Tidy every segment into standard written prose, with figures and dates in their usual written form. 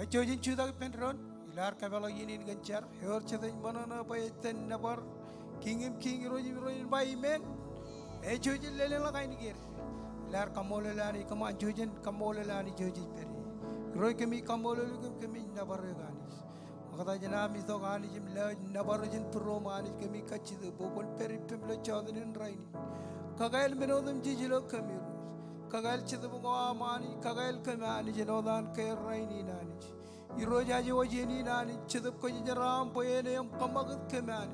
Jojin chuda penron ilar kabelo yinin ganchar heur chadin banana bay ten nabar kingim king rojin bay men jojin lele la kain gir ilar kamole lani kama jojin kamole lani jojin peri roi kami kamole lugum kami nabar ganis makata jana mi to gani jim la nabar jin pro mani kami kachi de bokol peri pemle chadin raini kagail menodum jijilo kami kagail chidu mani kagail kami jinodan kay raini nani Irojaji wajini nani chidup ko jaram poyene yam kamagat kemani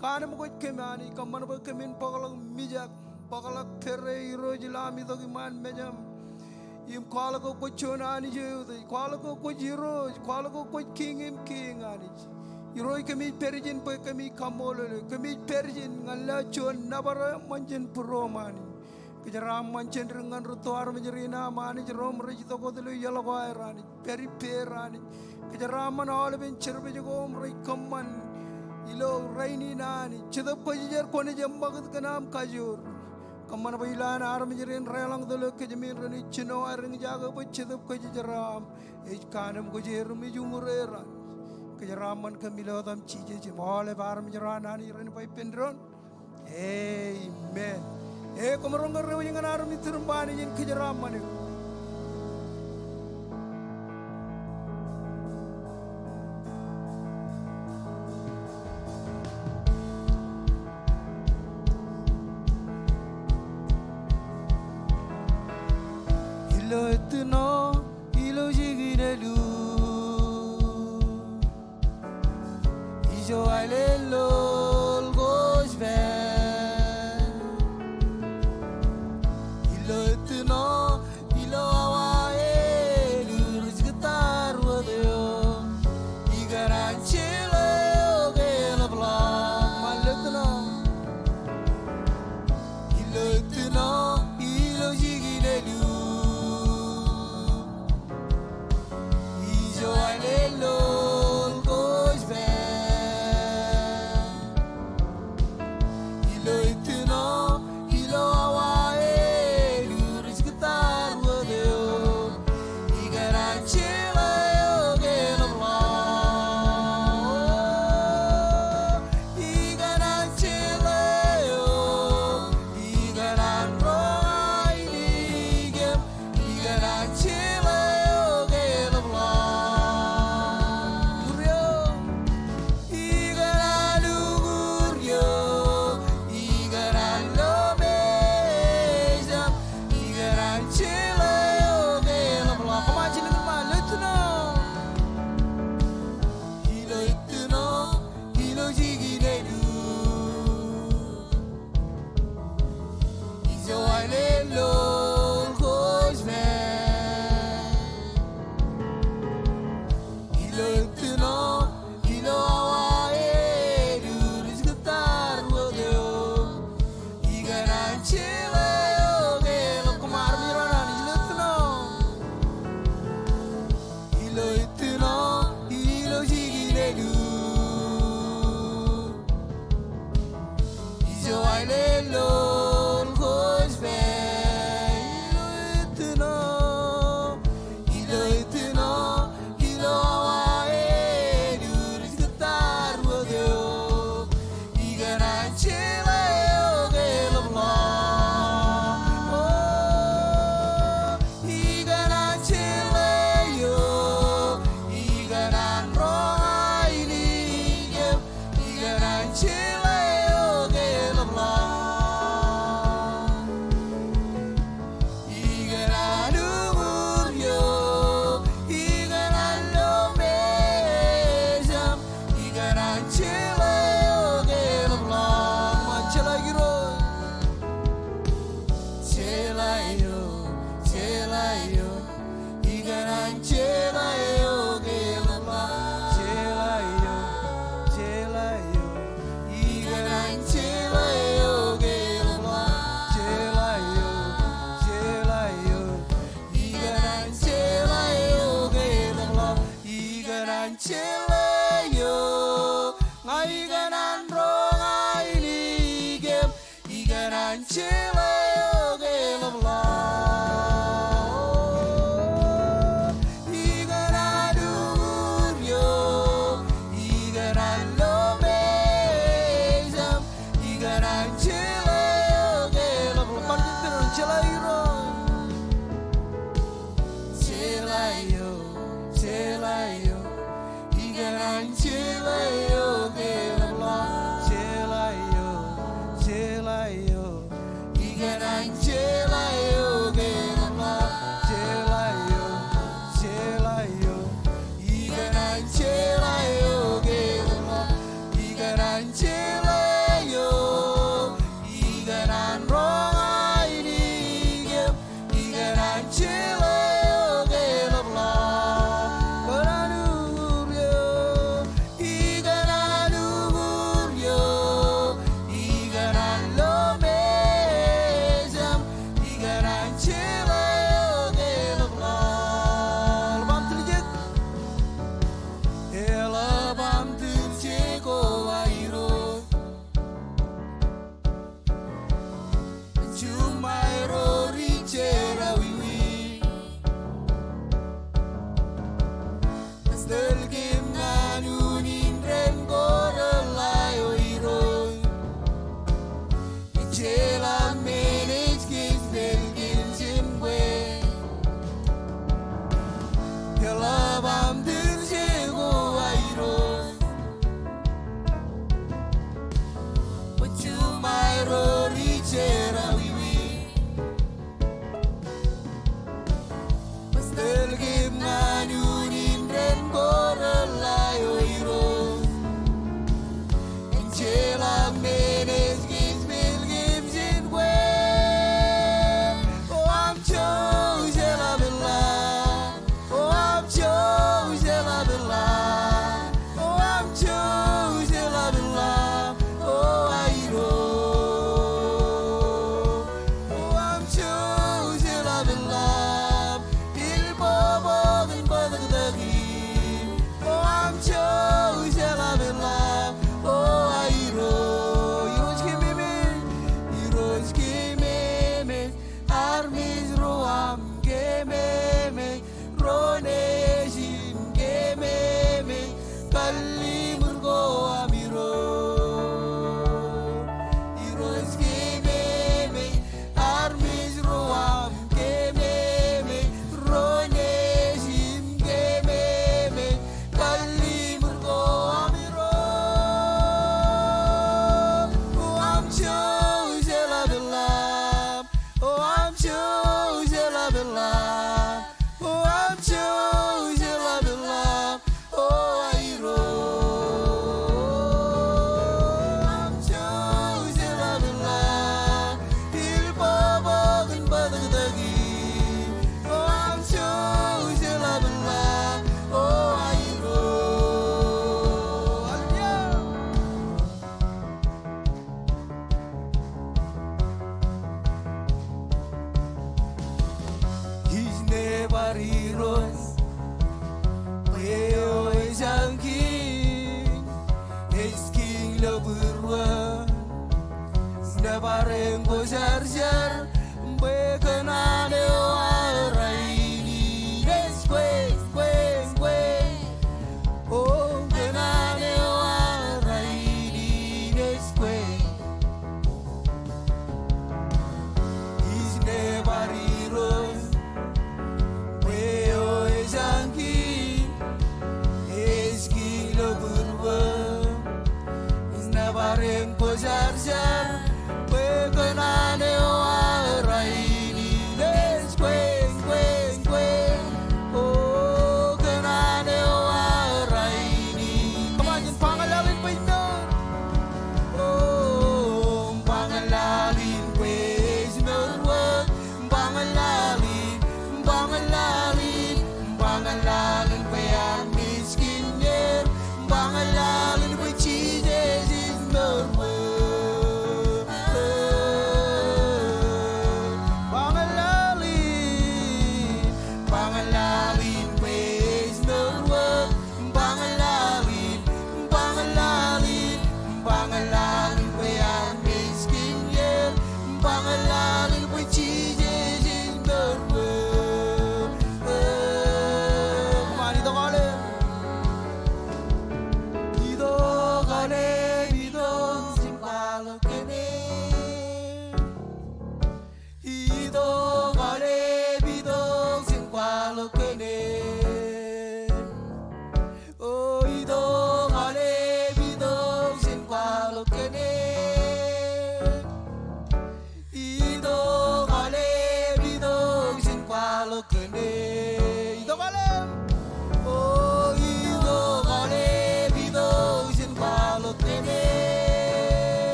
kanam ko kemani kaman ba kemin pagalang mijak pagalak kere irojilami to giman mejam im kwala ko chonani je kwala ko jiro kwala ko king ani iroj kemi perjin po kemi kamolo kemi perjin ngalla chon nabara manjen puromani kejaram manchen dengan rutuar menjerina mani jerom rejito ko dulu yalo ko airani peri perani kejaram man all ben cherbe jogom rei kamman ilo raini nani chedap ko jer ko ne jambagat kanam kajur kamman bailan ar menjerin relang dulu kejamin rani chino aring jaga bo chedap ko jeram ej kanam ko jer mi jumureran kejaram man kamilo dam chije mole bar menjerana ni ren pai pendron amen komaronga rew yang anar mitirum bani yin kejaram mani ilo etno ilo jigirelu ijo alelo gosbe Chile, Jar we kanane o raini des quen oh kanane o raini kamanyan pangalalin pa ino oh pangalalin pues merwa pangalalin pa yan miskin yer pangalalin pa cheese is merwa Bangalalin pues merwa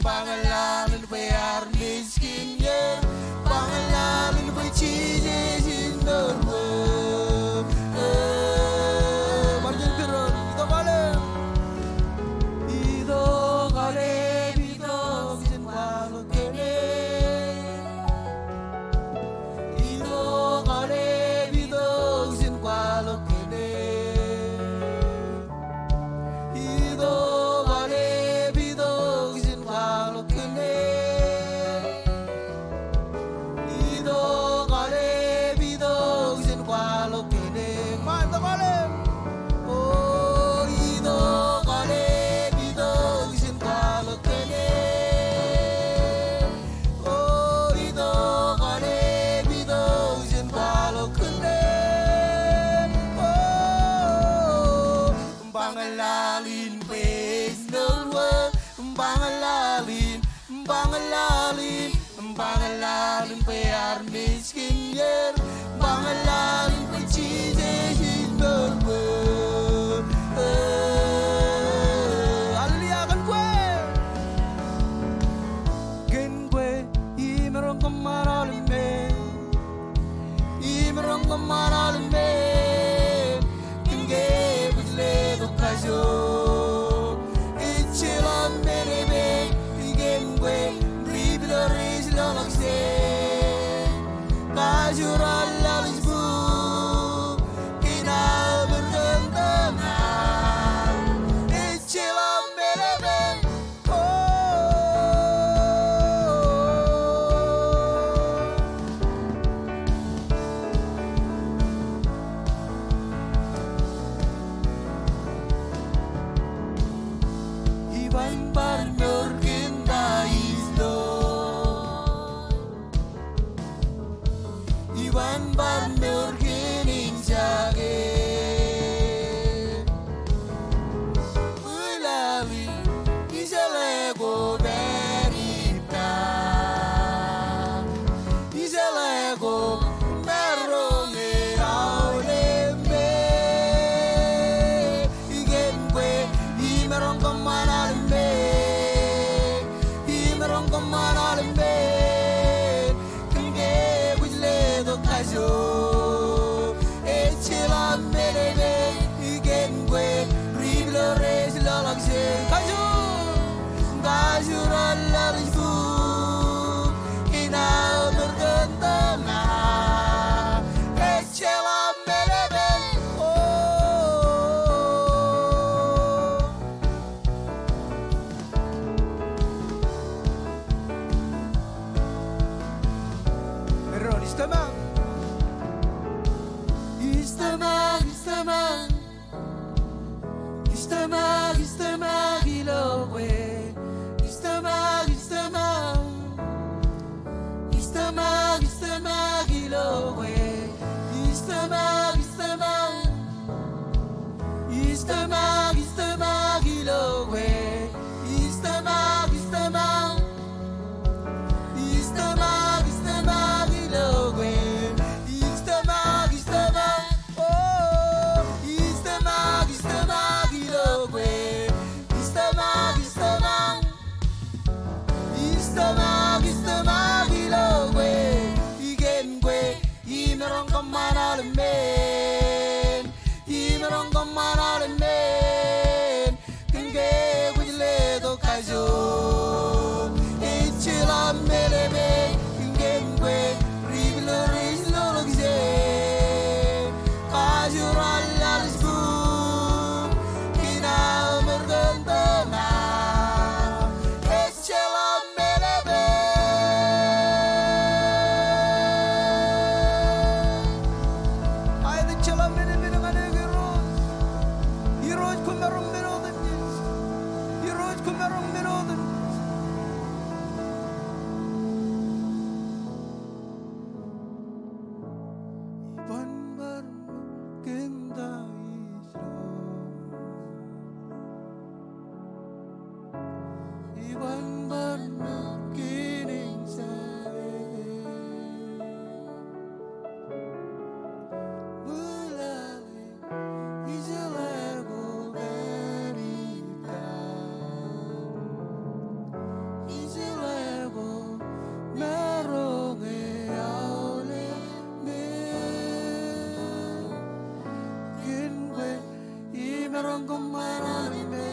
bangalalin bayar miskin yer bangalalin pa cheese is merwa marjan piron ito kale sin palo kene ito kale sin palo kene Bangalalin pues merwa bangalalin bayar miskin yer bangalalin pa cheese is merwa aliliakan gue gen gue imerong kemaralin me tingge bujle dukajo ichilan merebe igen gue Ris lalak se kajural lalisbu kina bergentena ichilam berebe Iban barnur kinda islo Iban barnur kining jage Ulali iselego berita Iselego merone aulembe Igen kwe imerong kemana lembe kenge bujle do kajo echila merebe igen kwe riblo res lalakse kajo ralalifu ina bergentena echila merebe Istamag, ilo kwe Istamag ilogwe Istamag ilogwe Istamag oh Istamag ilogwe Istamag ilogwe Igengwe Imerong kamana lemen Imerong kamana lemen Kenge kujile do kajo Ichila melebe Ingengwe Ribilo rizlo logze Kajuralla lisbu Kina mergentena Ichila melebe Ayda chila melebe ngane Heroes kumerong merodan Heroes kumerong merodan Iban barno kenda Israel Iban barno kining sae Melalui Ijalego berita Ijalego meronge aule me Kinwe imerong kumarali me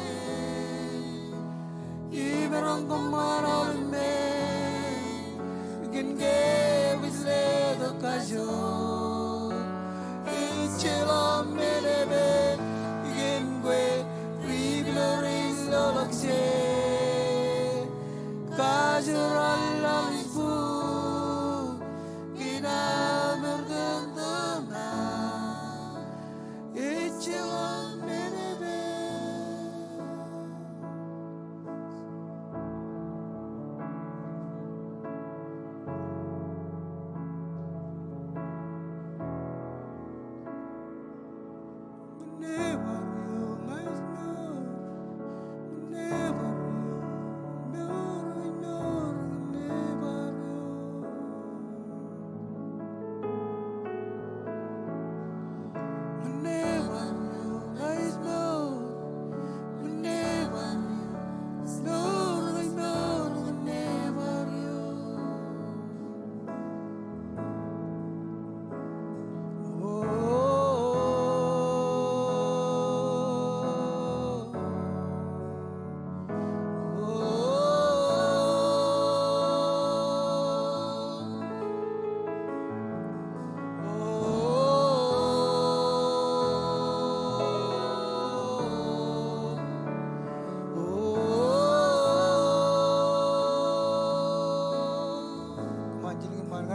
Imerong kumarali me Kinge wisle do kajo Ichila melebe Igengwe Riblo rizlo lokse Kajuralla lisbu Kina mergentena Ichila melebe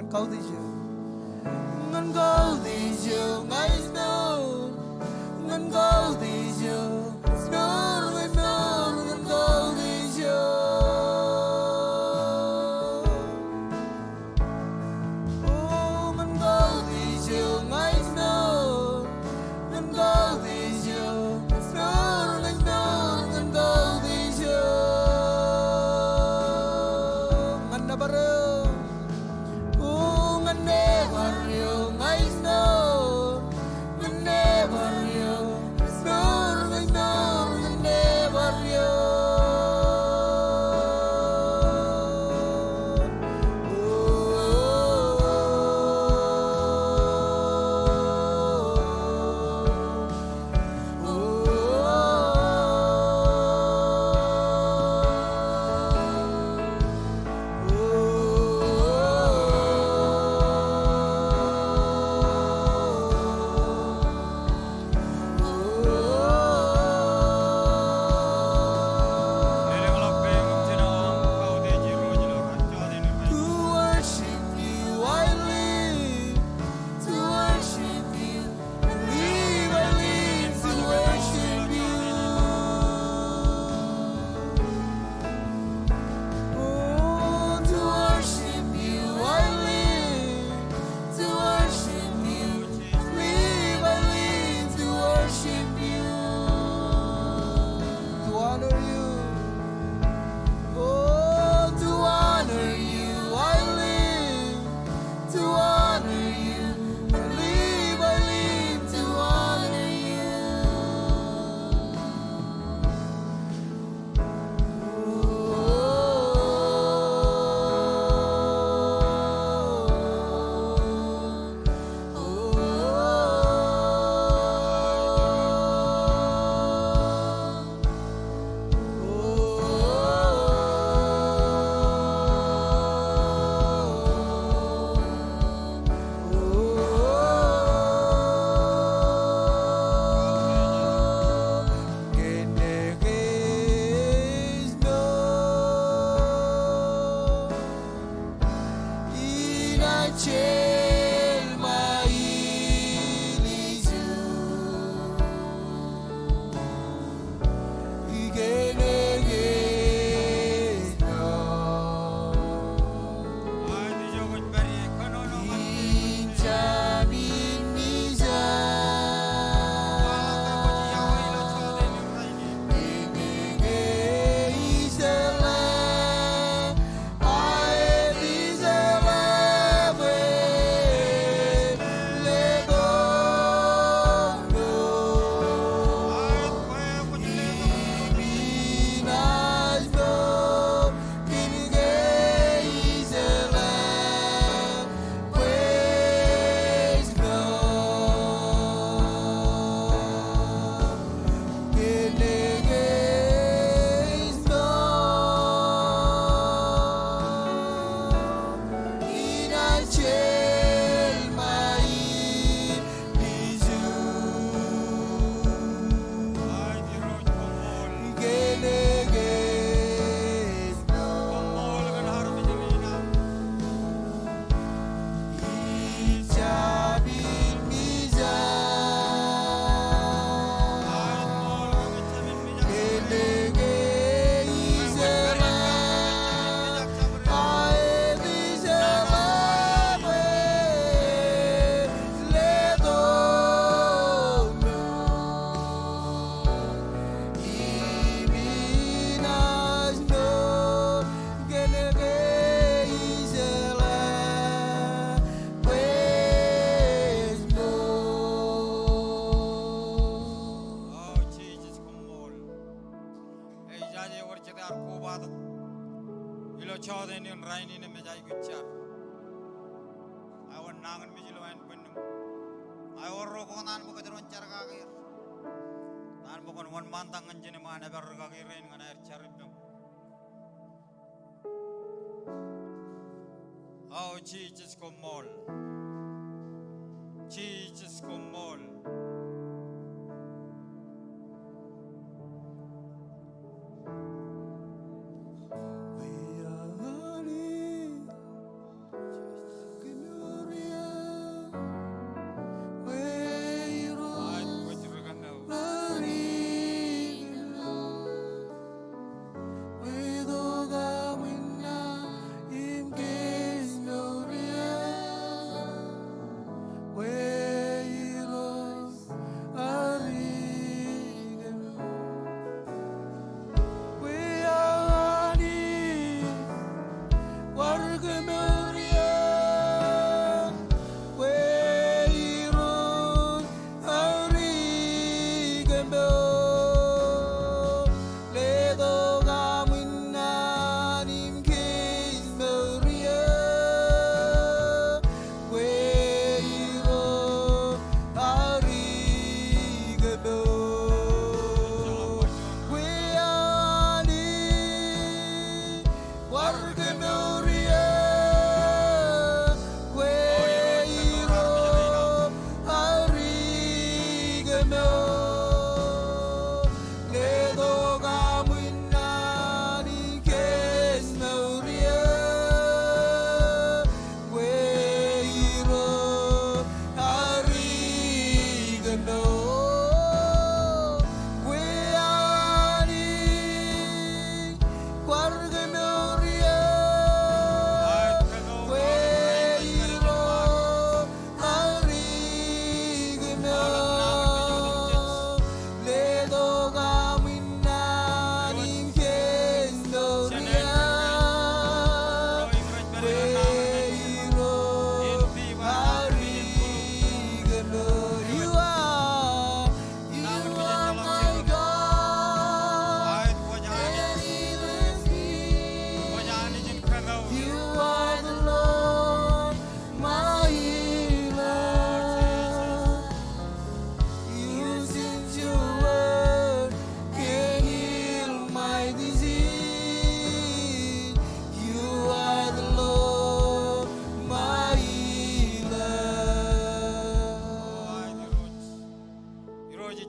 Kau tijo, ngan kau tijo, ngai snow, ngan kau tijo, snow, ngan kau tijo. Oh, ngan kau tijo, ngai snow, ngan kau tijo, snow, ngan kau tijo. Ngan na baru. bato ilo chode ni raini ne me jai guchar awan nangan mi jilo en pennum ay orro ko nan bu kadron char ga gir nan bu kon won mantang anjene ma ne ber ga gir ren ngana er charibem oh Jesus komol Jesus komol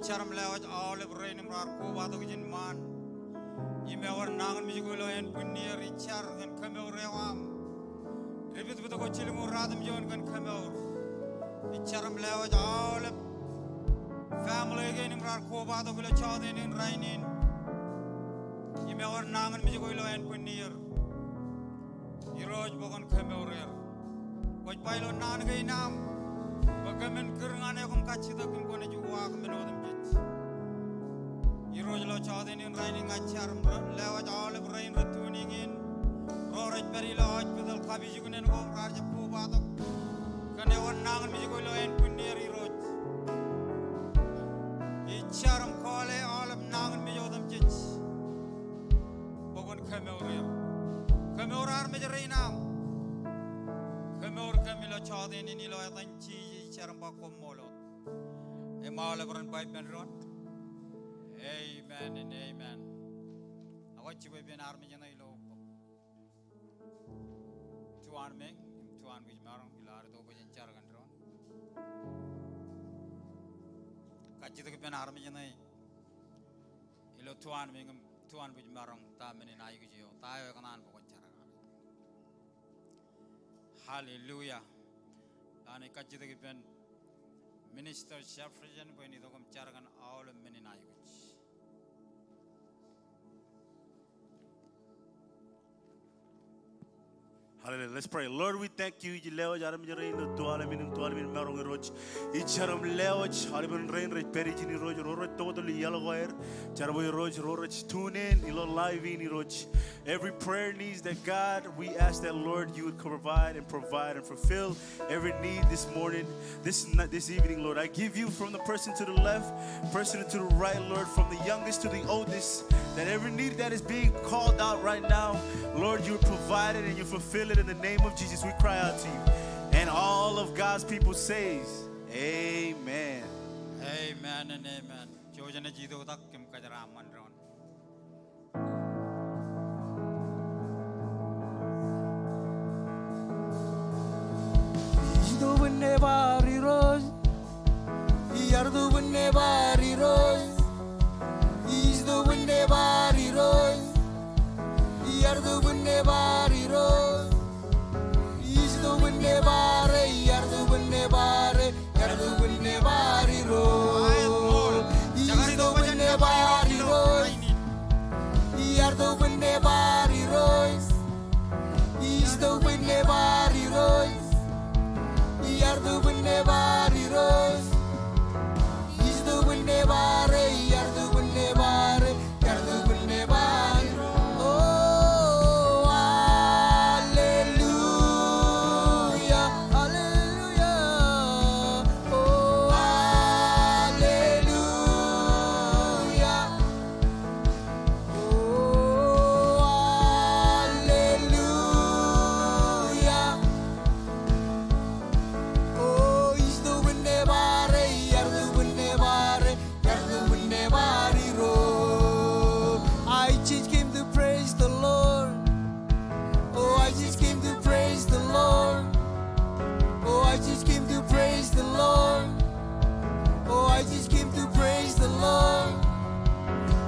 charam lewat all brain mar ko bato gin man ime war nangan mi go lo en punnier richar gan kameu rewam rebit beto ko chilmu radam jon gan kameu charam lewat all family gin mar ko bato go lo chaden in rainin ime war nangan mi go lo en punnier iroj bogon kameu rew ko pailo nan gay nam bagamen kerngane kom kachita kin ko ne juwa ko menodam iroj lo chaden in rainin ngachar lewat all brain retuningin roraj bari lo hospital khabi jugunen ko rarje pu bato kane won nangan mi ko lo en punnier iroj icharam kole all nangan mi yodam jech bogon kameur ar me reinam kameur kamilo chaden in lo tanchi charam ba komolo e mala bran bai ben ron amen and amen awach we ben arme jana ilo tuan meng tuan wij marang ilar to ko jen char gan ron kachit ke ben arme jana ilo tuan meng tuan wij marang ta men nai ge jo ta yo kanan ko char gan hallelujah ane kachit ke ben minister Shafrajan ko ni dogam char gan all men nai ge Hallelujah. Let's pray. Lord, we thank you. Leo jaram jere no tuale min merong roj. Icharam leo haliban rain roj peri jini roj roj todo li yellow wire. Charabo roj tune in ilo live in roj. Every prayer needs that God, we ask that Lord you would provide and fulfill every need this morning, this evening, Lord. I give you from the person to the left, person to the right, Lord, from the youngest to the oldest, that every need that is being called out right now, Lord, you provide it and you fulfill it in the name of Jesus. We cry out to you. And all of God's people says, Amen. Amen and amen. Jojana jido tak kim kajaraman ron. Isto benne bari roj, yardo benne bari roj. Isto benne bari roj, yardo benne bari roj. Isto benne bare, yardo benne bare, yardo benne bari roj. Isto benne bari roj, yardo benne bari roj. Isto benne bari roj. Yardu benne bari roj, izdu benne bare, yardu benne bare, yardu benne bari. Oh, hallelujah, hallelujah. Oh, hallelujah. Oh, hallelujah. Oh, izdu benne bare, yardu benne bare, yardu benne bari ro. I just came to praise the Lord. Oh, I just came to praise the Lord. Oh, I just came to praise the Lord. Oh, I just came to praise the Lord.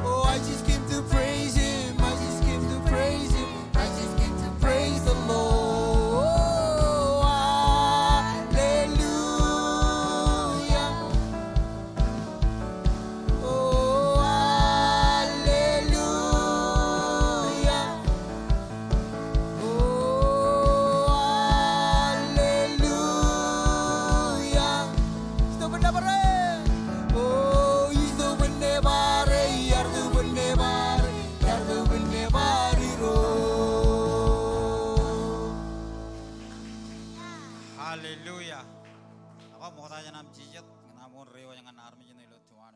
Oh, I just came to praise Him. I just came to praise Him. I just came to praise the Lord. Oh, hallelujah. Oh, hallelujah. Oh, hallelujah. Isto benne bare. Oh, isto benne bare, yardu benne bare, yardu benne bari ro. Hallelujah. Ako mo tayo nam jijat, namon rewa yang army jeno ilo tuan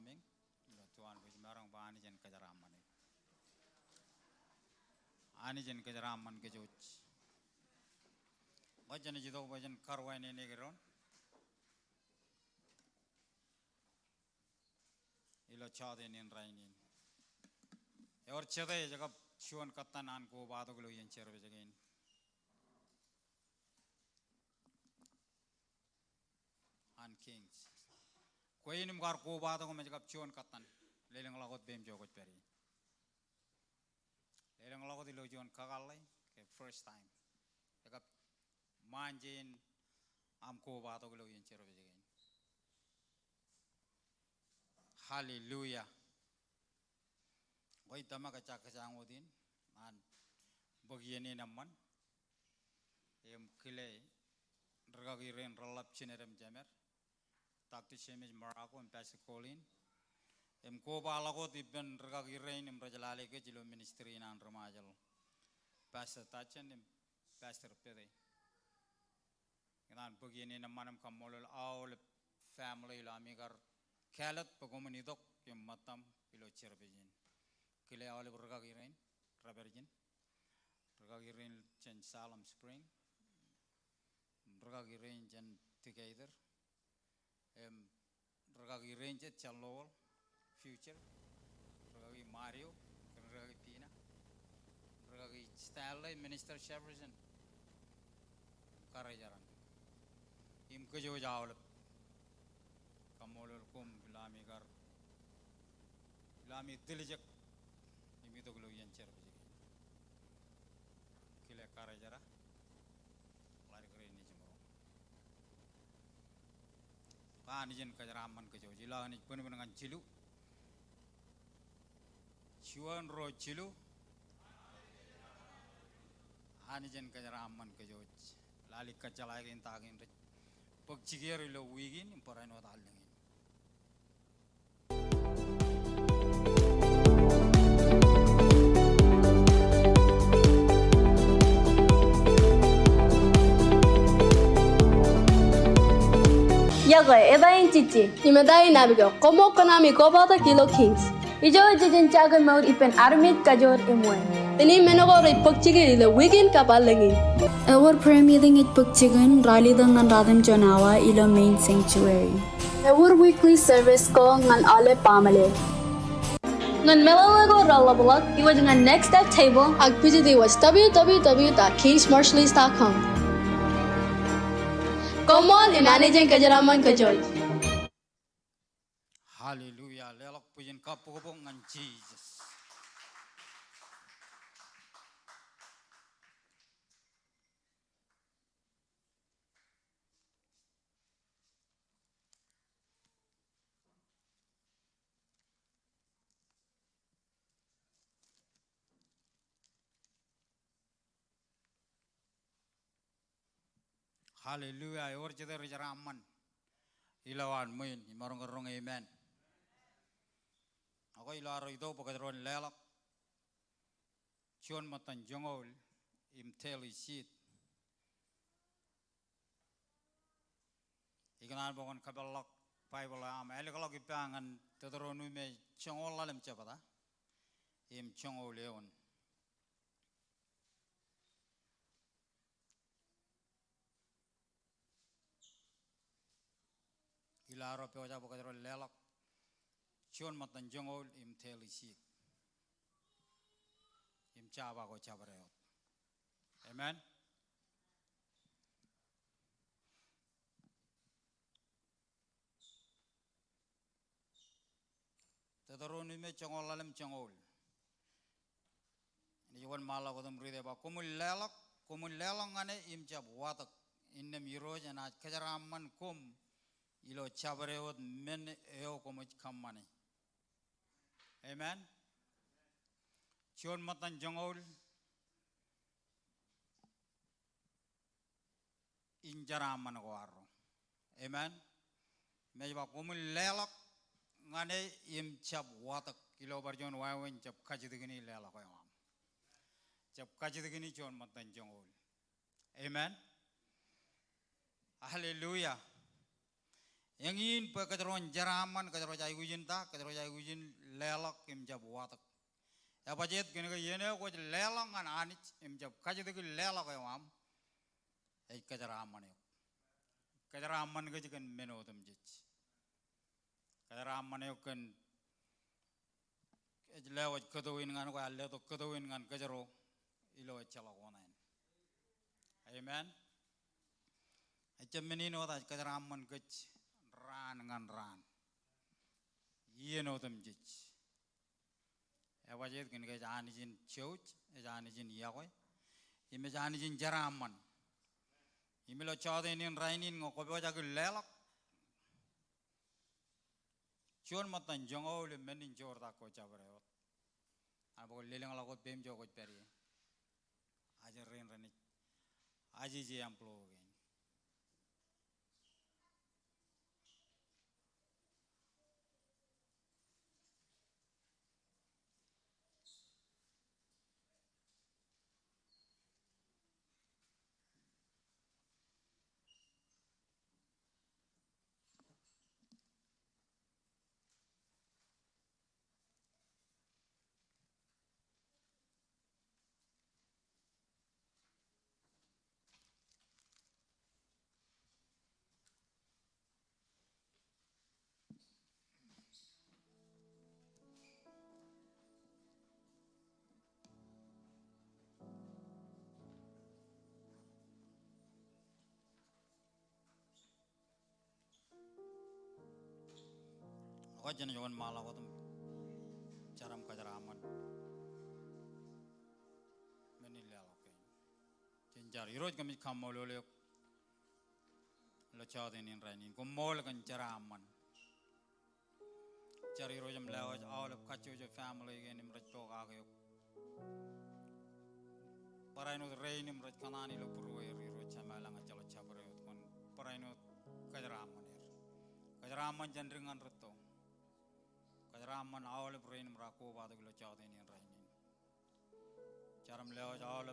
buj marang ba ani jen kajaraman. Ani jen kajaraman ke joj. Bajan jido bajan karwa ini negeron. Ilo chade nin rainin. Eor chade jaga chuan katan an ko bato glo yen cherbe jagain. An kings. Koi nim gar ko bato ko jaga chuan katan. Leleng lagot bem jogot peri. Leleng lagot ilo chuan kagalai ke first time. Jaga manjin am ko bato glo yen cherbe jagain. Hallelujah. Koi tama kacak kacang odin an bagian ini naman. Em kile ragagi ren relap cinerem jamer. Takti semij marako em pasi kolin. Em ko balako tiben ragagi ren em rajalale ke jilo ministry nan ramajal. Pastor tachen em pastor pede. Kenan bagian ini naman em kamolol all family la amigar kalat pagomani dok em matam ilo cerbejin. Kile awal ragagi ren raberjin. Ragagi ren chen Salem Spring. Ragagi ren chen together. Ragagi ren chen Chalol future. Ragagi Mario. Ragagi Pina. Ragagi Stanley Minister Shepherdson. Karajaran. Im kejo jawab. Kamolol kum lami gar. Lami dilijak. Imi to glo yen cerbejin. Kile karajara. Lari kere ni jemoro. Ani jen kajaraman kejo jila ni pun dengan cilu. Chuan ro cilu. anijen kajaraman kajoj lali kajalagin tagin rit pagchigir lo wigin imparan wat alengin Yaga edain cici. Imedai nabigo. Como kanami kobata kilo kings. Ijo jijin caga maud ipen armit kajor imwe. Tini menogo rai pokchige ile wigin kapalengi. Our prayer meeting at Pugchigan, Ralidan and Radham Jonawa, Ilo Main Sanctuary. Our weekly service ko ngan ale pamale. Ngan melalago ralabulak iwa dengan next step table. Agpijidi was www.kingsmarshallies.com. Come on, imanajan kajaraman kajoy. hallelujah lelok pujin kapugobong ngan Jesus hallelujah yor jeder jaraman ilawan main imarong gerong amen ako ilaro ito pagkatron lelak John matan jongol imteli sit ikanan bokon kabelak Bible am elikalok ipangan teteronu me jongol lalem cepata im jongol leon ilaro pe oja pagkatron lelak John matan jongol imteli sit im chaba ko chabareot amen teteronu me jongol lalem jongol ni wan mala ko dum ride ba kumul lelak ngane im jab watak innem yiroj na kajaraman kum ilo chabareot men eo ko much kamane amen John matan jongol injaraman ko arro amen me ba kumul lelak ngane im chab watak ilo barjon wawen chab kajidigini lelak ko yam chab kajidigini John matan jongol amen hallelujah yang in pa kadron jaraman kadron jay gujin ta kadron jay gujin lelak im jab watak ya pajet kene ko yene ko lelak an anich im jab kajidig lelak ko am ay kajaraman ko jikan menotum jich kajaraman yo kan lewat kadowin ngan ko alle to kadowin ngan kajaro ilo chala wonan amen ay menin wata kajaraman gach ran ngan ran yenotum jich ya wajet kene ga jani jin chouch jani jin yakoy ime jani jin jaraman ime lo chode nin rainin ngo ko boja gul lelak chon matan jongol menin jorda ko chabreo abo leleng la ko bem jo ko peri aja ren reni aji je amplo gen ko jen yon mala ko tum charam kajaraman menil lelak jen jar iroj kami kamol le lo chade nin rainin ko mol kan jaraman jar iroj am lewaj all of kacho jo family gen im raj to ga Parainut reinim raj kanani lo purwer iro chamalang acalo chabrayot kon parainut kajaraman kajaraman jandringan reto kajaraman awal reinim rako badu lo chawdeni reinin charam lewa awal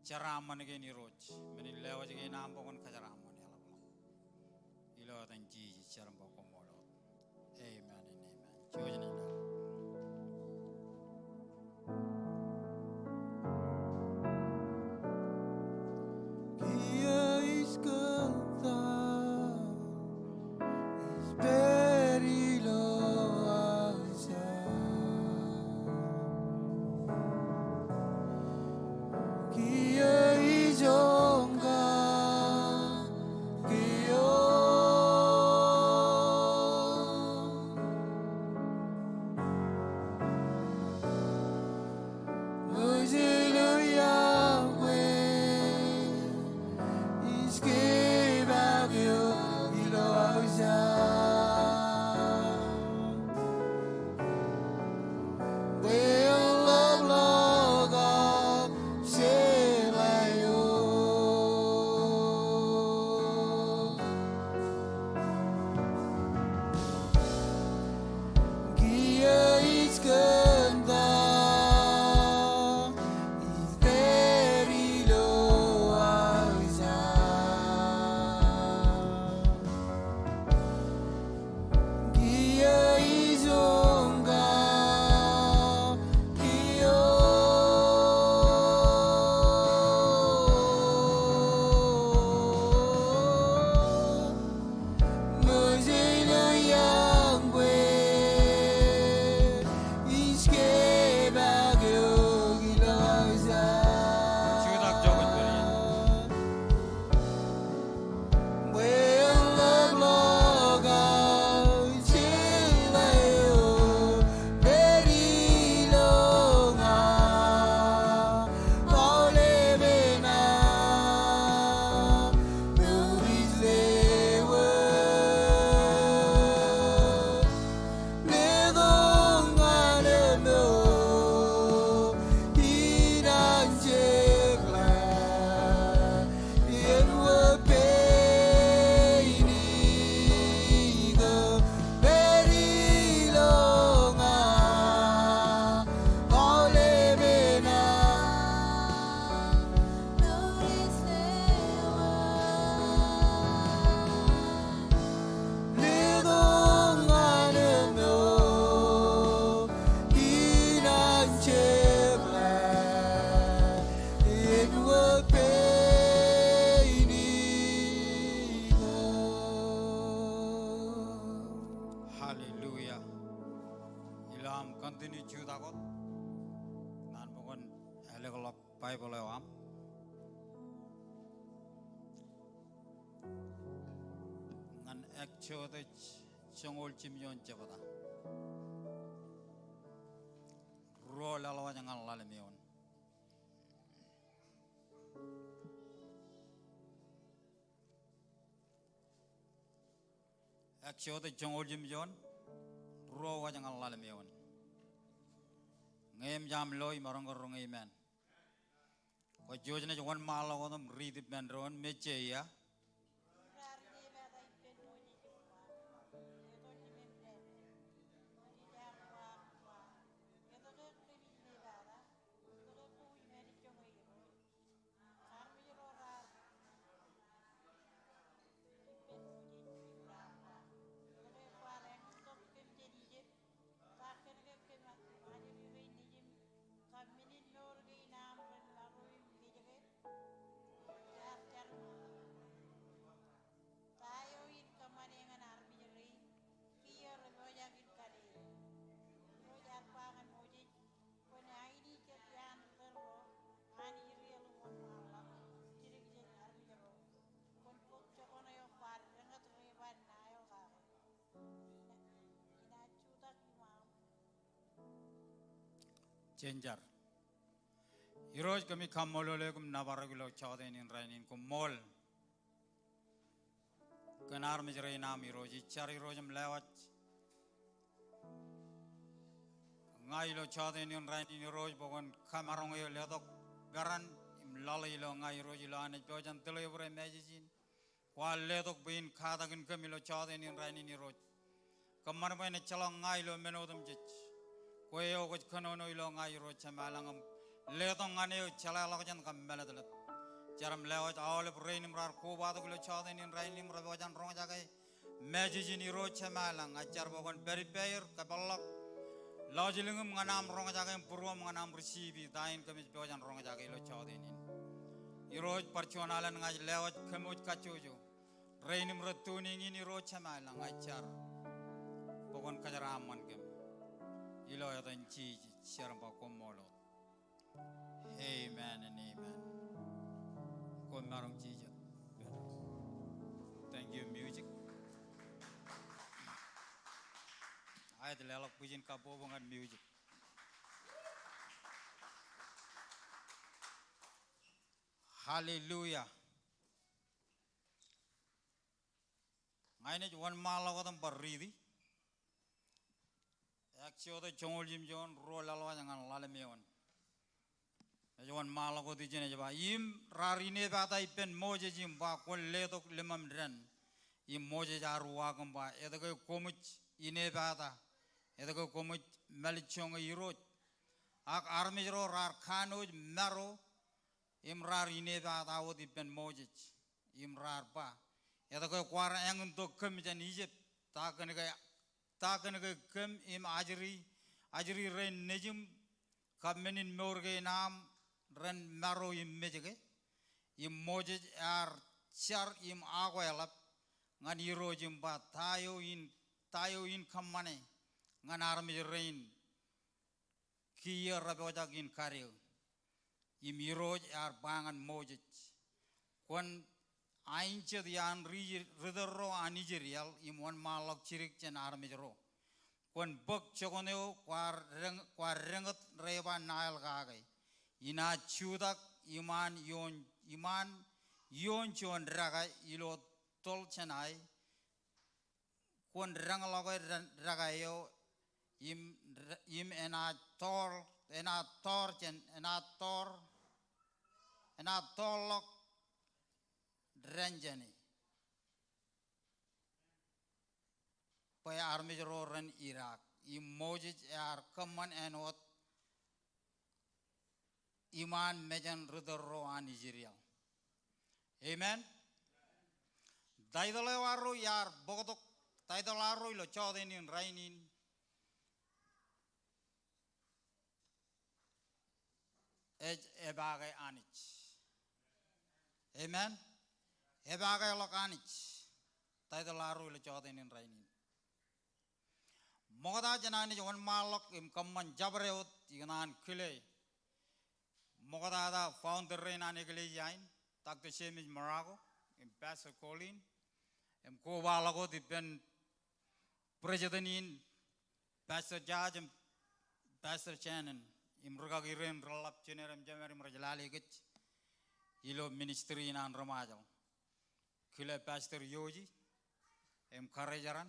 charaman geni roj meni lewa jegi nam pokon kajaraman ya Allah ilo tan ji charam pokon molo amen and amen chojani na continue judagot nan pokon elekolok Bible am ngan ekchote chongol chimyon chabada ro lalawa jangan lalemion ekchote chongol chimyon ro wa jangan lalemion ngem jam loy marang gorong amen ko jojna jon malo godom ridip men ron meche ya Cenjar. Iroj kami kamolole kum nabaragilo chawdenin rainin kum mol. Kenar mijrai nam iroj cari rojam lewat. Ngai lo chawdenin rainin iroj pokon kamarong yo letok beran im lalai lo ngai roji lo ane jojan tele bre mejin wa letok bin khada gin kamilo chade ni raini ni roj kamar bane chalong ngai lo menodum jich koyo ko khanono lo ngai roj chamalangam letong ane chala lo jan kam meladat jaram lewat awal brain imrar ko badu lo chade ni raini imra bojan rong jagai mejin ni roj chamalang ajar bogon beripayir kapalak lajilingum nganam rong jagai purwa nganam resibi dain kamis bojan rong jagai lo chade ni iroj parchonalan ngaj lewat kemoj kacujo reinim retuni ngini roj chamalang ajar bogon kajaraman kem ilo yatan chiji sharam ba komolo amen and amen kon marong chiji thank you music ayat lelak pujin kapo bongan music hallelujah ngaine wan malaw tam paridi aksyo to chongol jim jon ro lalwa jangan lalemeon wan malaw ko dijene jaba im rarine bata ipen moje jim ba kon letok lemam dran im moje jaruwa gamba edago komuch ine bata edago komuch malichong iroj ak armejro rar khanoj maro im rarine bata wod ipen moje im rar ba edago kwara engun to kem jan Egypt ta kan ga kem im ajri ren nejim kamenin morge nam ren maro im mejege im moje ar char im agoyalap ngan irojim ba tayo in kamane ngan armi rein kiya rabojak in karyo im iroj ar bangan moje kon ainche dian ridero anijerial im wan malok chirik chen armijro kon bok chogoneo kwar rengat reba nail gagai ina chudak iman yon chon ragai ilo tol chenai kon rang logai ragayo im ena torlok Ranjani Pay army ren Iraq Imojij ar common and what Iman Mejan Rudero and Nigeria Amen Daidalaro yar Bogotok Daidalaro lo chodin in rainin Edge Ebage Anich Amen Ebagai lokanich, taida laru le chodin in rainin. Mogada janani wan malok im kamman jabreot iganan kile. Mogada da founder rain anegale jain, tak the same is Marago, im Pastor Colin, im ko balago dipen president in Pastor Judge and Pastor Shannon, im rugagi rain ralap cheneram jamerim rajalali gich, ilo ministry in an ramajal. Kile Pastor Yoji, em Karajaran,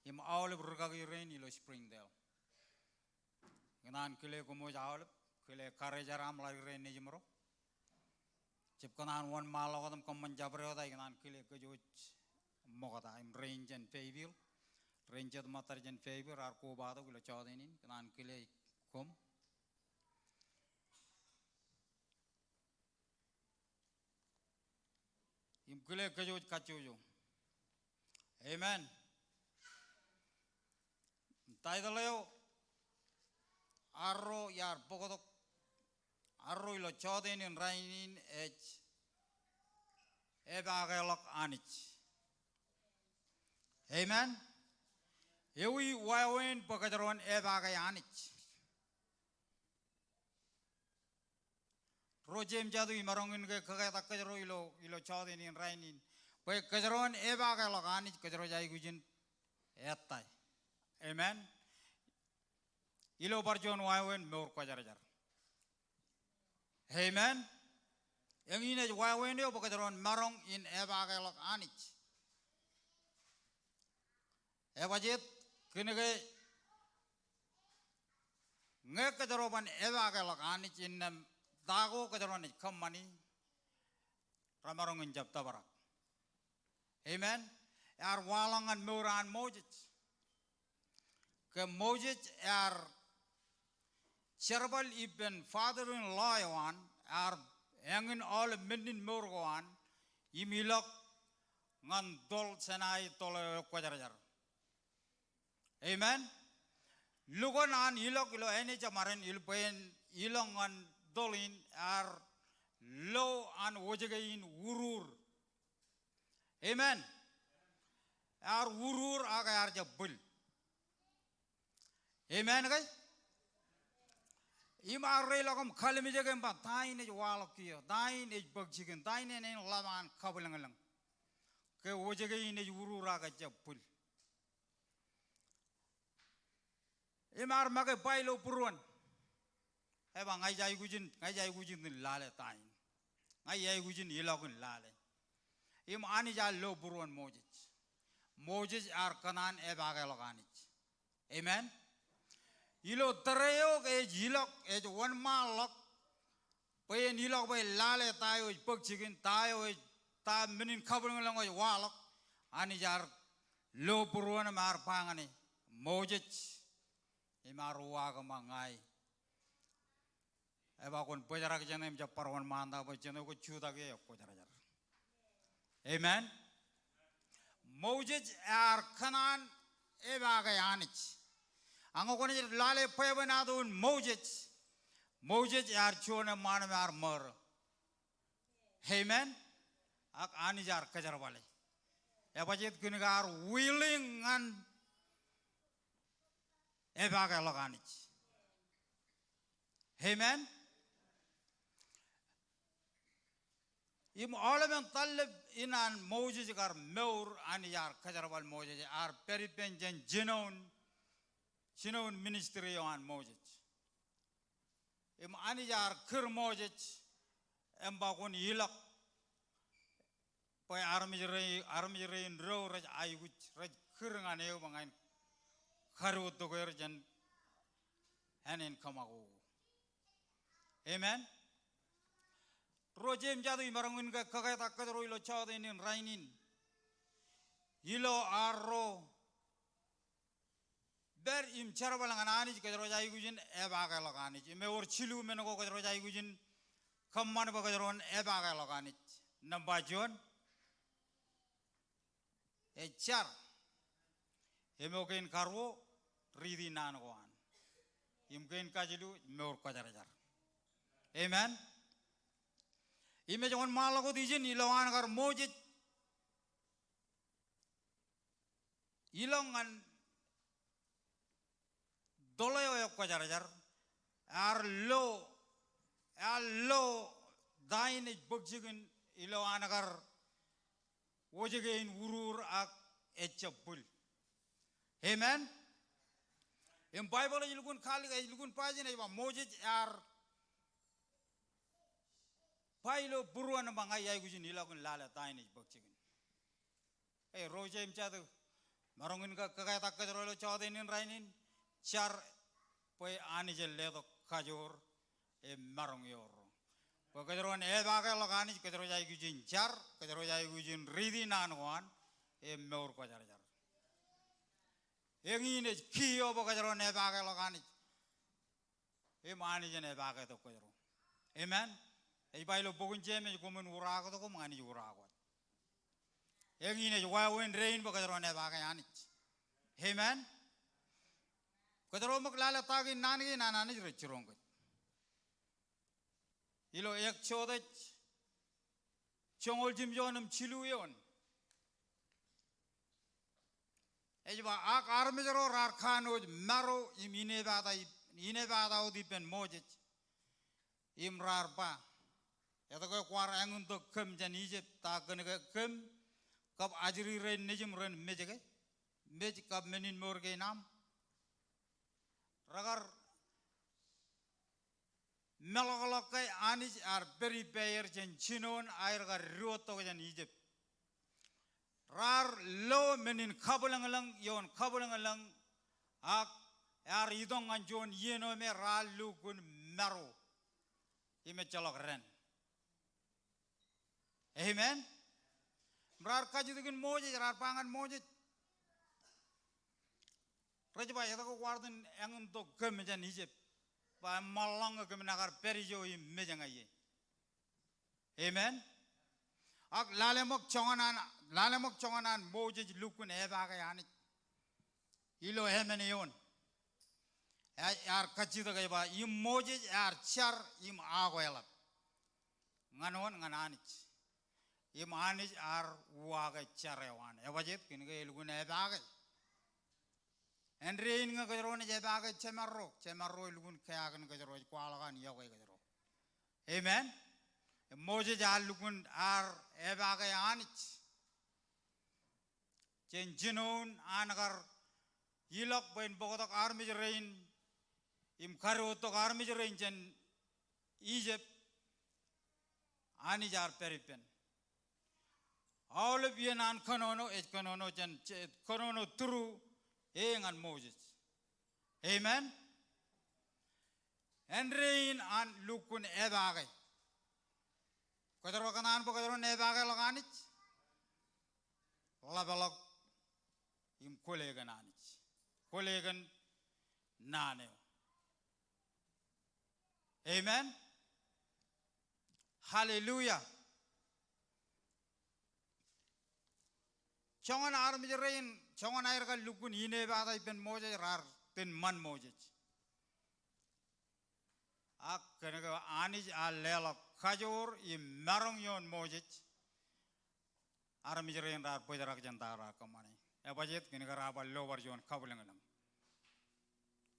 em Aulib Rugagi Rain, ilo Springdale. Ganan kile Gomoj Aulib, kile Karajaram like Rain Nijimro. Chipkanan one malawadam common Jabreo, ganan kile Kajoj Mogata, em Range and Fayville, Range of Matarj and Favor, or Kobado, will a chodinin, ganan kile Kum. Imkule kajoj kachujo. Amen. Taidaleo arro yar pokodok arro ilo chodin in rainin edge ebagelok anich. Amen. Ewi wawen pokajaron ebagay anich. Rojem jadu imarongin ke kagata kajaro ilo chodin in rainin. Pay kajaron ebaga loganich kajaro jai gujin etai. Amen. Ilo barjon wawen meur kajarajar. Amen. Yang ini wawen yo pokajaron marong in ebaga loganich. Ebajet kinege ngekajaroban ebaga loganich in dago kadaron kamani ramarong jab tabarak. Amen. Yar walangan muran mojit. Ke mojit yar cerbal iben father-in-law wan yar engin all mendin murwan imilok ngan dol senai tole kwajarajar. Amen. Lugon an ilok ilo ene jamaran ilpen ilong an dolin ar lo an wojegain urur. Amen. Ar urur aga ar jabul. Amen guys. Ima relokam khalmi jagam ba tain e walok kiyo tain e bagjigen tain e laman kabulangalang. Ke wojegain e urur aga jabul. Imar makai bailo puruan. Eba ngai jai gujin ni lale tain. Ngai jai gujin ilokun lale. Im ani jai lo puruan mojit. Mojit ar kanan eba kai lokanit. Amen. Ilo tereo ke jilok e wan malok. Payen ilok bay lale tayo pagchikin tayo ta menin kabulong lang ay walok. Ani jar lo puruan mar pangani. Mojit. Imaruwa ka mangai. Eba kon pejara ke jana imja parwan manda ba jana ko chuda ke ko jara jara. Amen. Mojit ar kanan eba ka yanich. Ango kon lale pebana dun mojit ar chona man ar mar. Amen. Ak ani jar ka jara wale. Eba jit kunigar willing and ebaga loganich. Amen. Im alamen talib inan mojis gar meur aniyar kajarwal mojis ar peripenjen jinon ministry on mojis. Im aniyar kir mojis embakun ilak pay armijere in ro raj ayuch raj kirangan eu bangain karu to jan hanin kamago. Amen. Rojem jadu imarangin ka kagaya kadro ilo chawde inin rainin. Ilo arro ber im charabalangan anij kadro jai gujin ebaga loganij. Me or chilu menogo kadro jai gujin kamman ba kadron ebaga loganij. Nambajon echar emoken karwo ridi nan goan. Imken kajilu meor kajarajar. Amen. Ime jangan malago dijin ilangan kar mojit ilangan dolayo yok kajarajar ar lo dain bogjigen ilangan kar wojegein urur ak echapul. Amen. Im Bible ilgun khali ga ilgun pajin ay ba mojit ar pailo buruan bangai ay gujin ilakun lala tain is bakchigen. Eh roje im chadu marongin ka kagaya takadrolo chadenin rainin char pay ani je ledo kajor e marong yoro. Pakadron e baga lagani kadro jai gujin char kadro jai gujin ridi nanwan e meur ko jar jar. Engin is kiyo pakadron e baga lagani e mani je ne baga to kadro. Amen. E bailo bogun jeme kumun urago to kumani urago. Engin is wawen rain pakadron e baga yani. Amen. Kadro maklala tagi nani nanani rechirong. Ilo ek chodet chongol jimjonam chiluyon. Ejba ak armejero rarkhano maro im inebada odipen mojet im rarpa. Eto ko kwar angun to kem jan Egypt ta kene kem kap ajri ren nejim ren mejege mej kap menin morge nam ragar melogolokai anis ar beri payer jen chinon air gar ruoto jan Egypt. Rar lo menin kabulangalang yon kabulangalang ak ar idong anjon yeno me ralu kun mero. ime colok ren. Amen. Berar kaji tukin moje, berar pangan moje. Raja ba yata ko warden yang untuk kemejan hijab. Ba malang ke menakar perijo i mejanga ye. Amen. Ak lalemok chonganan moje lukun eba ka yani. Ilo amen yon. Ar kaji to kaya ba im moje ar char im ago elap. Nganon ngananich. Im anich ar waga charewan. Ebajet kini ke lukun eba ka. Andre inga kajero ne jeba ka cemarro lukun kaya kan kajero kuala kan ya kajero. Amen. Moje jal lukun ar eba ka anich. Jen jinon anagar ilok bain bokotok army jerain im karo tok army jerain jen Egypt ani jar peripen. All of you nan konono et konono jen konono turu engan Moses. Amen. Enrein an lukun ebagai. Kadaro kanan kadaro ebagai loganich. Labalok im kolegan anich. Kolegan naneo. Amen. Hallelujah. Chongan army jerain chongan air ka lukun ine bagai pen moje rar pen man moje. Ak kena ka anij alela kajor i marong yon moje. Army jerain rar pojarak jantara kamane. Ebajet kena ka raba lower yon kabulenganam.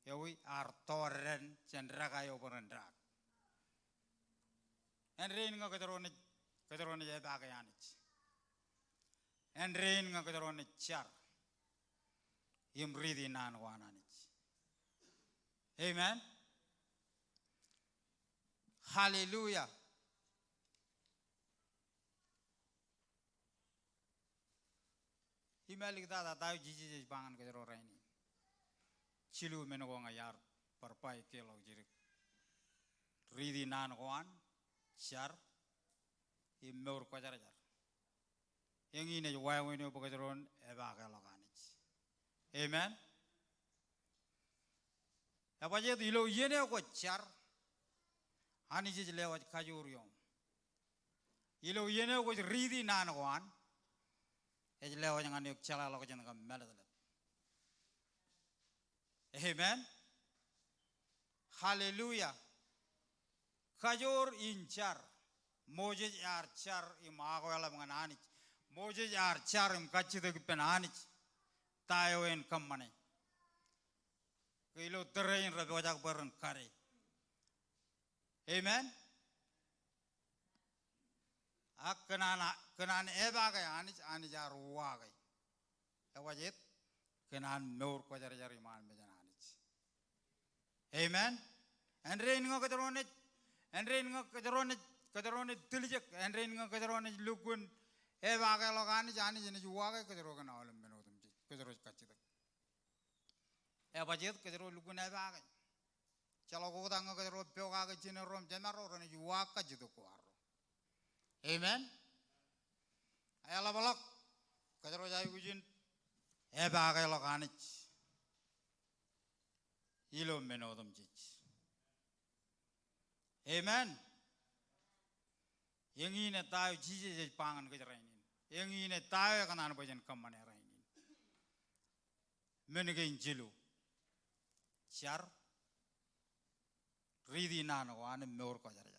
Yawi ar torren cendra kayo porendrak. En rein nga kajarone jay bagai anij. En rein nga kajarone char. Im ridi nan wananich. Amen. Hallelujah. Email kita tahu jiji bangan kajaro raini. Cilu menoko ngayar perpai kelo jirik. Ridi nan wan char. Im meur kajar. Yang ini jawai wini pakajaron eba kaloganich. Amen. Apa je tu ilo yene ko char. Ani je lewat kajur yom. Ilo yene ko ridi nan wan. Ej lewat yang ane chala lo kajan kam meladale. Amen. Hallelujah. Kajur inchar. Moses ar char imago ala mengananich. Moses ar char im kachide kipenanich. Tayo en kamane. Kilo terrain rabi wajak bareng kare. Amen. Ak kenan eba kay ani jar wagai. Ewajet kenan meur ko jar man mejan anich. Amen. En rein ngo kajarone tilijek en rein ngo kajarone lukun eba kay logani jani jene wagai kajaro kana alam menodum ji kajaro kachide. Ebajet kajaro lukun eba kay. Chalo ko tang kajaro pyoga kay jene rom jenaro rone yuwa kajido ko aro. Amen. Ayala balak kajaro jai kujin eba kay loganich. Ilo menodum ji. Amen. Yang ini tahu jiji pangan kejarainin. Yang ini tahu kanan bajan kamane rainin. Menegain jilu. Char. Ridi nano ane meur ko jar.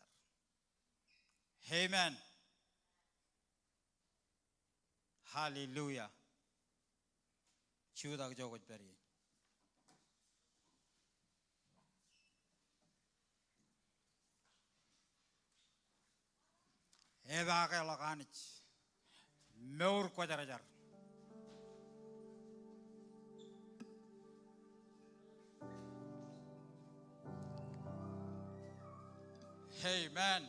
Amen. Hallelujah. Chudak jogot beri. Eba kay lokanich. Meur ko jar. Amen.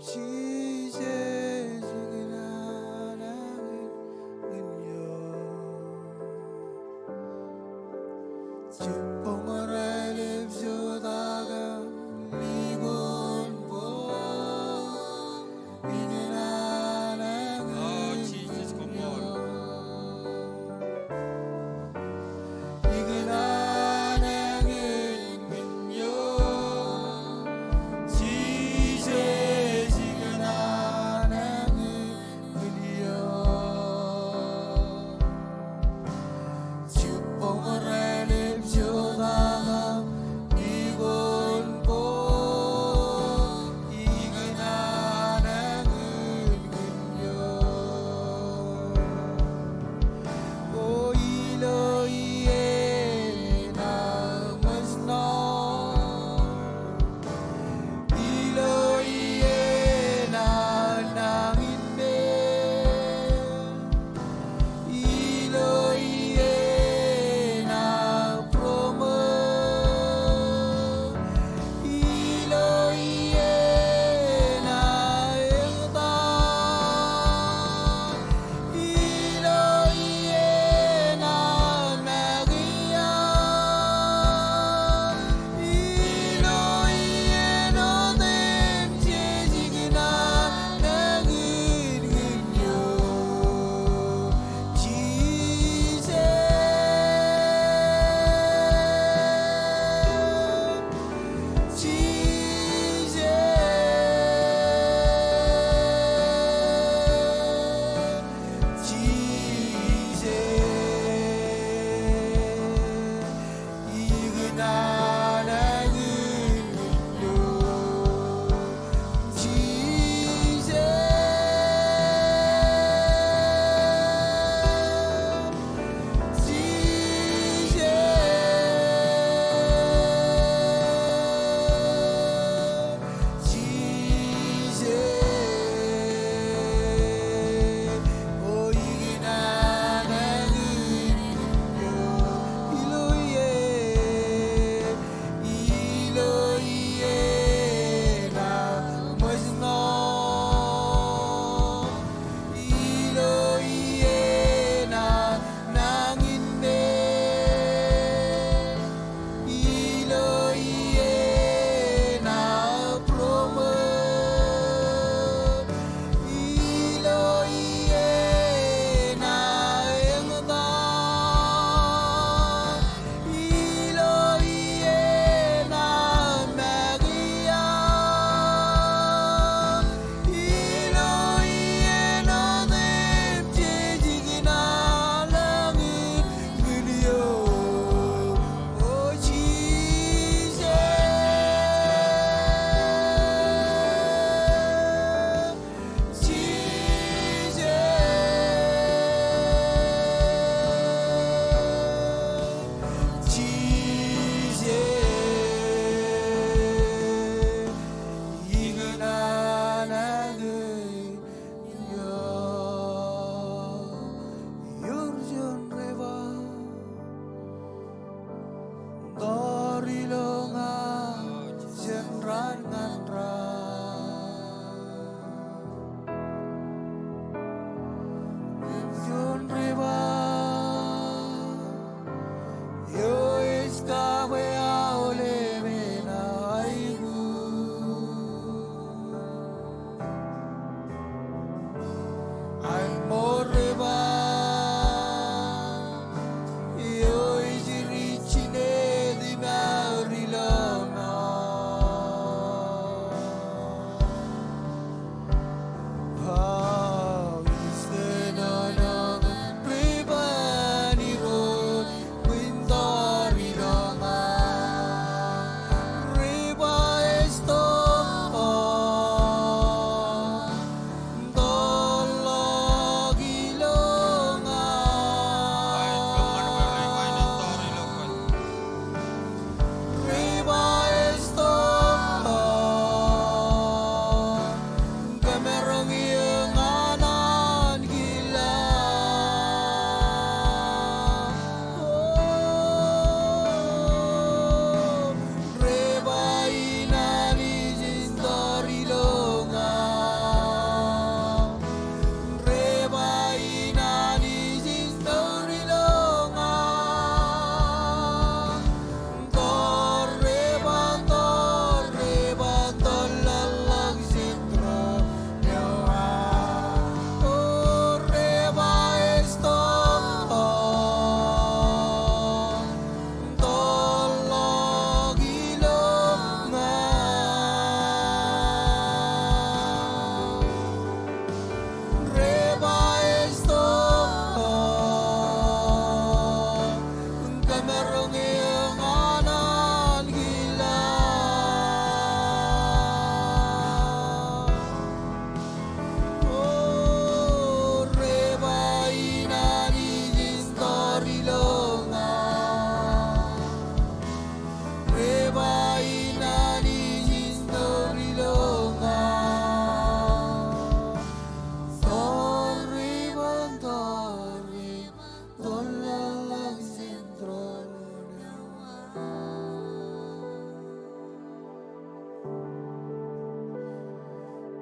시제 지그나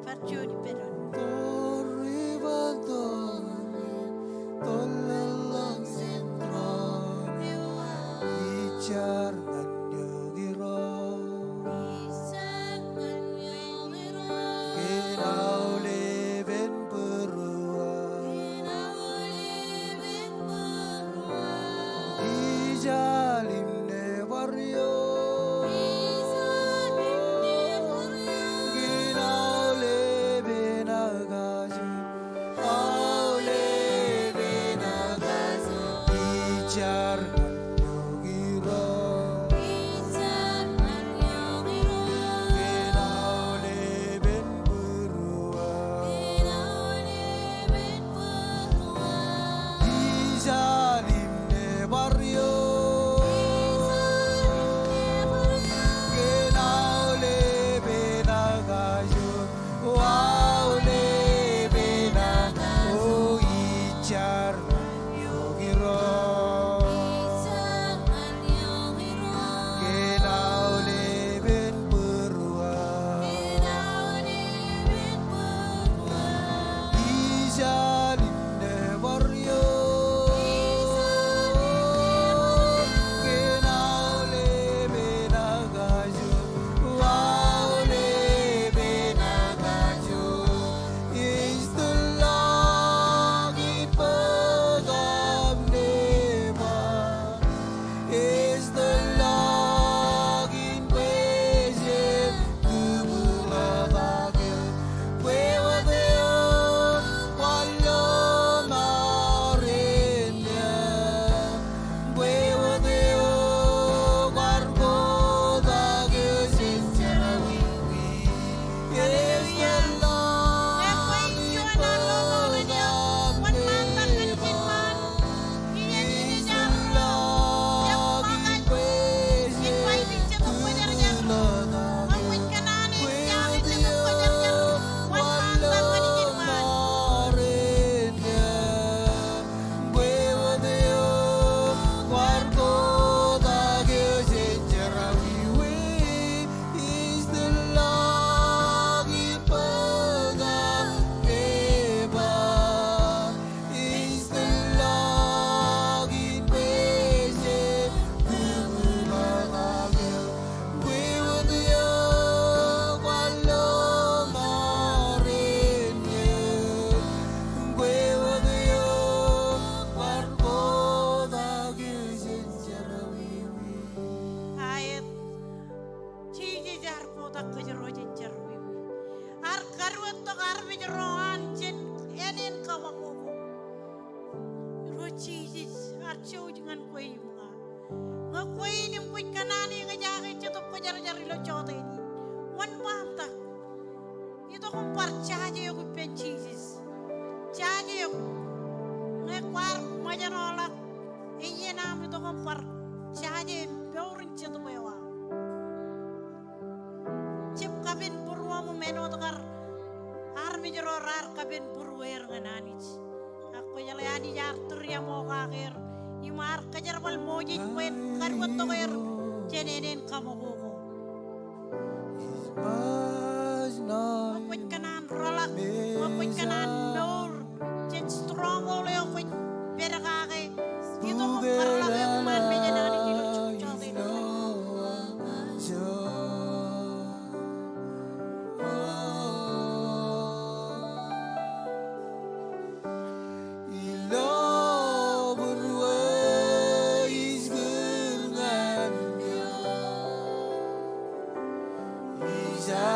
Perciò però Isa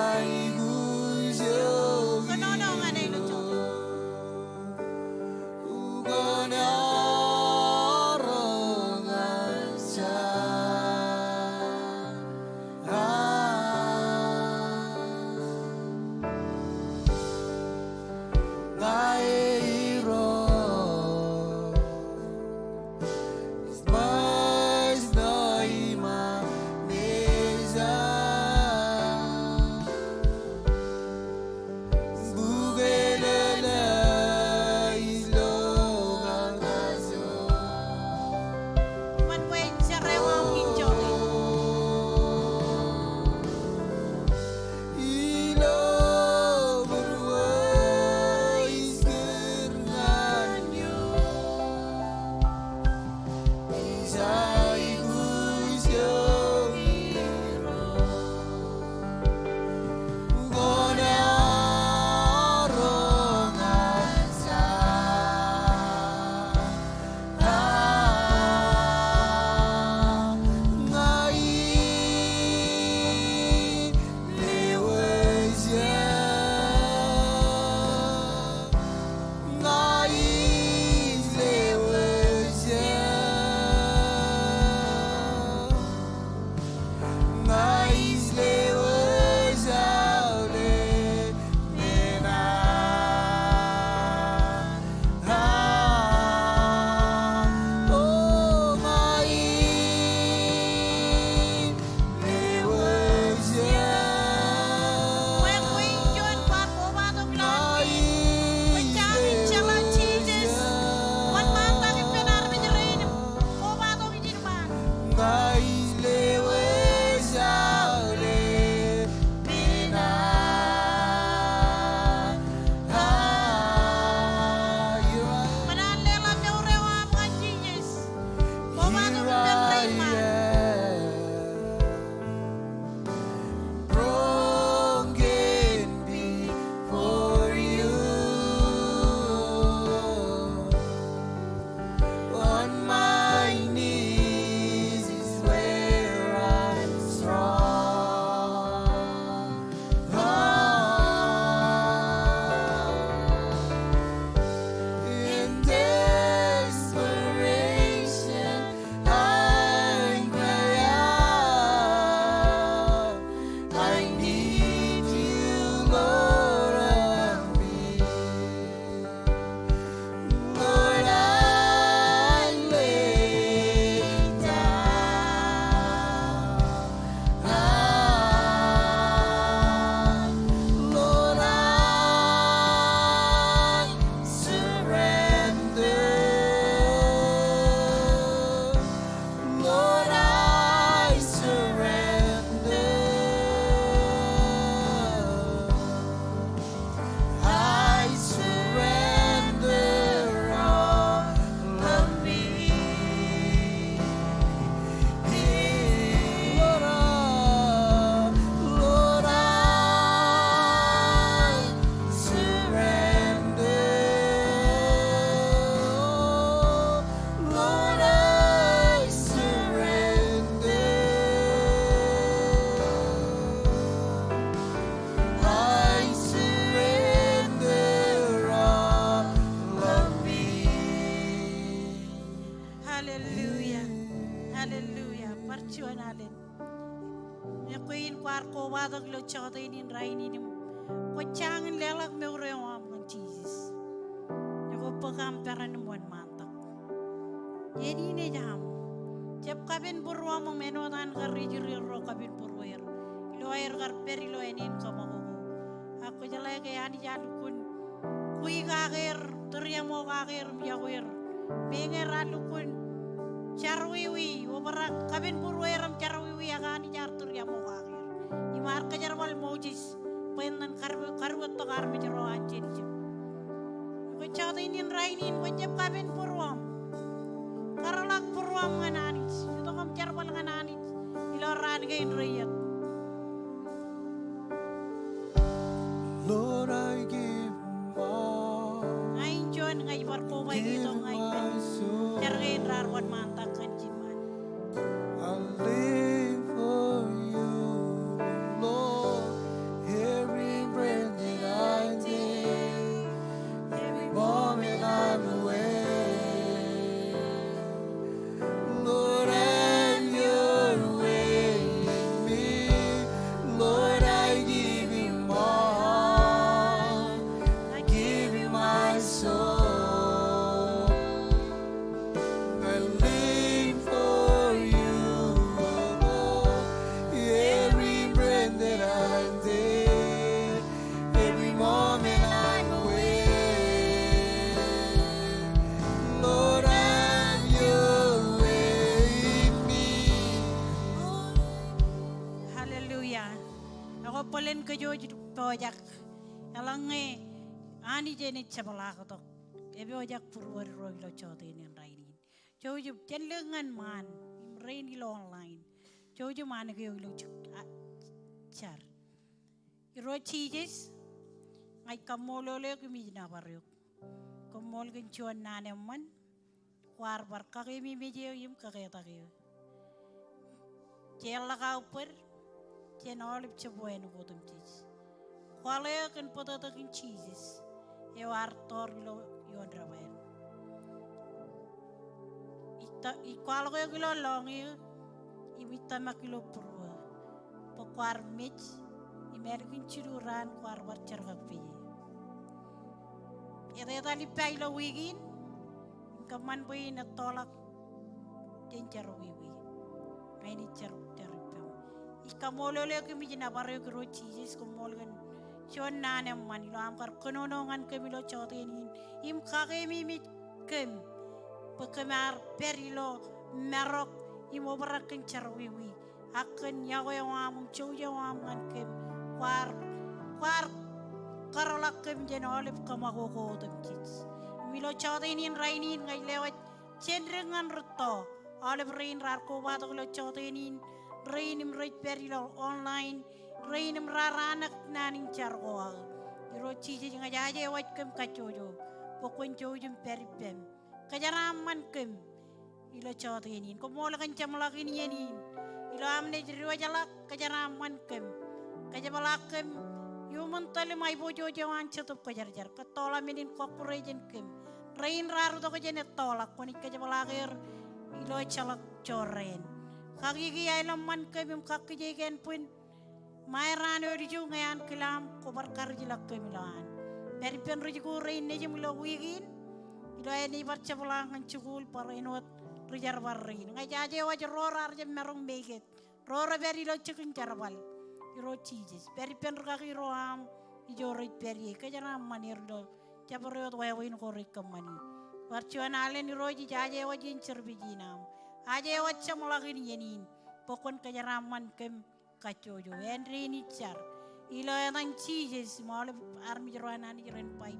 rar ko wadag lo chota inin rainin ko changin lelak me urewam kan Jesus ko pagam peran mon mantak yeni ne jam jab kabin burwa mo menodan garrijir ro kabin burwer loyer gar peri lo enin kamago aku jalai ke ani jalukun kui gager teriamo gager miawer menger alukun charwiwi obarak kabin burweram charwiwi agani jar teriamo gager imar kajarwal mojis penan karwat to karmi jero anjir ko chata inin rainin ko jeb kabin burwam karalak burwam ngananis to kam jarwal ngananis iloran gain riyat. Lord, I give all. Ngayon John, ngay barko ba ito ngayon? Jargain rarwan mantak kan jiman. I live for you, Lord. Every breath that I take, every moment I'm away. Lord, have your way in me. Lord, I give you all. I give you my soul. I live for you, Lord. Every breath that I take, every moment I'm away. Lord, have your way in me. Hallelujah. Ako palen ka George tojak. Alang ani jenit sabala ko to. Ebe ojak purwar roy lo chote ni rainin. George jenlengan man rain lo online. George man ko lo char. Iro cheeses ay kamolo le ko mi na baryo. Kamol kan chuan nane man. War bar ka mi meje yim ka ta ke. Jella ka upar. Jen olip chabueno ko tum cheese. Kwale kan potata kan cheeses. E war tor lo yon rawen. Ikual ko yung kilo long yun, imita makilo purwa. Pakwar mich, imerkin chiruran kwar war chargagpi. Ito tali pay lo wigin, kaman po yung natolak din charwiwi. May ni charupem. Ikamolo le kami jinabaro kiro cheeses kumol kan. Siyon na naman ilo amkar kununungan kami lo chotenin. Im kakemi mit kem. Pagkamar perilo merok imo barakin charwiwi akan yawo yang among chow yang aman kem war karolak kem jen olip kamako tem kids milo chotenin rainin ngai lewat cendrengan ruto olip rain rarko bato lo chotenin rainim rate perilo online rainim raranak naning charko iro chiji ngajaje wat kem kachojo pokon chojum peripem kajaraman kem ilo chotenin ko mola kan chamlakin yenin ilo amne jirwa jalak kajaraman kem kajabalak-kem yuman tali mai bojo jawan chatup kajar-jar katola minin kokurejen kem rain raru to kajenet tolak konik kajabalakir ilo chalak choren kagigi ay laman kem yung kakijegen pun mayran oriju ngayan kilam ko barkar jilak kem ilan dari penrijiku rain nejem ilo wigin ilo ay ni barca pulangan cukul para inot rijar barrin ngajaje wajar rorar jem merong beget rora beri lo cikin jarbal iro cheeses beri pen kaki roam ijo rit beri kajana manir do jabaro to wawin ko rit kamani barcuan alen iro ji jaje wajin cerbijinam aje wacam lagin yenin pokon kajaraman kem kacojo henry ni char ilo yang cheeses mal armi jroanan jiren pai